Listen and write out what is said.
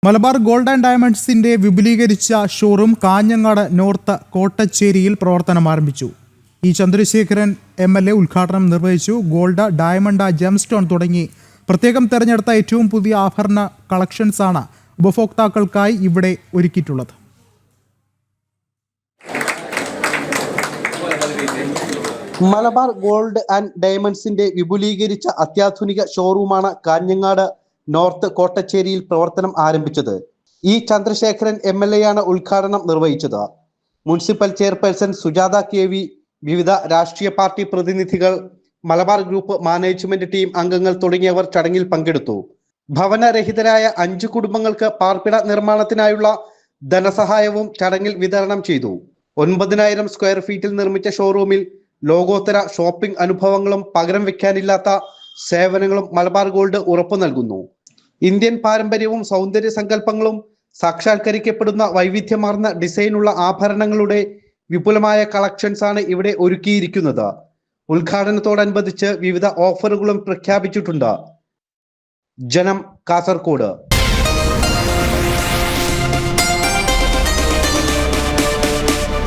Malabar gold and ഡയമണ്ട്സിന്റെ വിപുലീകരിച്ച showroom Kanhangad north കോട്ടച്ചേരിയിൽ പ്രവർത്തനം ആരംഭിച്ചു. ഇ ചന്ദ്രശേഖരൻ MLA ഉദ്ഘാടനം നിർവഹിച്ചു. ഗോൾഡ്, ഡയമണ്ട്, ജെംസ്റ്റോൺ തുടങ്ങി പ്രത്യേകം തെരഞ്ഞെടുത്ത ഏറ്റവും പുതിയ ആഭരണ കളക്ഷൻസാണ് ഉപഭോക്താക്കൾക്കായി ഇവിടെ ഒരുക്കിയിട്ടുള്ളത്. മലബാർ ഗോൾഡ് ആൻഡ് ഡയമണ്ട്സിന്റെ വിപുലീകരിച്ച അത്യാധുനിക ഷോറൂമാണ് കാഞ്ഞങ്ങാട് നോർത്ത് കോട്ടച്ചേരിയിൽ പ്രവർത്തനം ആരംഭിച്ചത്. ഇ ചന്ദ്രശേഖരൻ MLA ആണ് ഉദ്ഘാടനം നിർവഹിച്ചത്. മുനിസിപ്പൽ ചെയർപേഴ്സൺ സുജാത KV, വിവിധ രാഷ്ട്രീയ പാർട്ടി പ്രതിനിധികൾ, മലബാർ ഗ്രൂപ്പ് മാനേജ്മെന്റ് ടീം അംഗങ്ങൾ തുടങ്ങിയവർ ചടങ്ങിൽ പങ്കെടുത്തു. ഭവനരഹിതരായ 5 കുടുംബങ്ങൾക്ക് പാർപ്പിട നിർമ്മാണത്തിനായുള്ള ധനസഹായവും ചടങ്ങിൽ വിതരണം ചെയ്തു. 9000 സ്ക്വയർ ഫീറ്റിൽ നിർമ്മിച്ച ഷോറൂമിൽ ലോകോത്തര ഷോപ്പിംഗ് അനുഭവങ്ങളും പകരം വെക്കാനില്ലാത്ത സേവനങ്ങളും മലബാർ ഗോൾഡ് ഉറപ്പു നൽകുന്നു. ഇന്ത്യൻ പാരമ്പര്യവും സൗന്ദര്യ സങ്കല്പങ്ങളും സാക്ഷാത്കരിക്കപ്പെടുന്ന വൈവിധ്യമാർന്ന ഡിസൈനുള്ള ആഭരണങ്ങളുടെ വിപുലമായ കളക്ഷൻസ് ആണ് ഇവിടെ ഒരുക്കിയിരിക്കുന്നത്. ഉദ്ഘാടനത്തോടനുബന്ധിച്ച് വിവിധ ഓഫറുകളും പ്രഖ്യാപിച്ചിട്ടുണ്ട്. ജനം, കാസർഗോഡ്.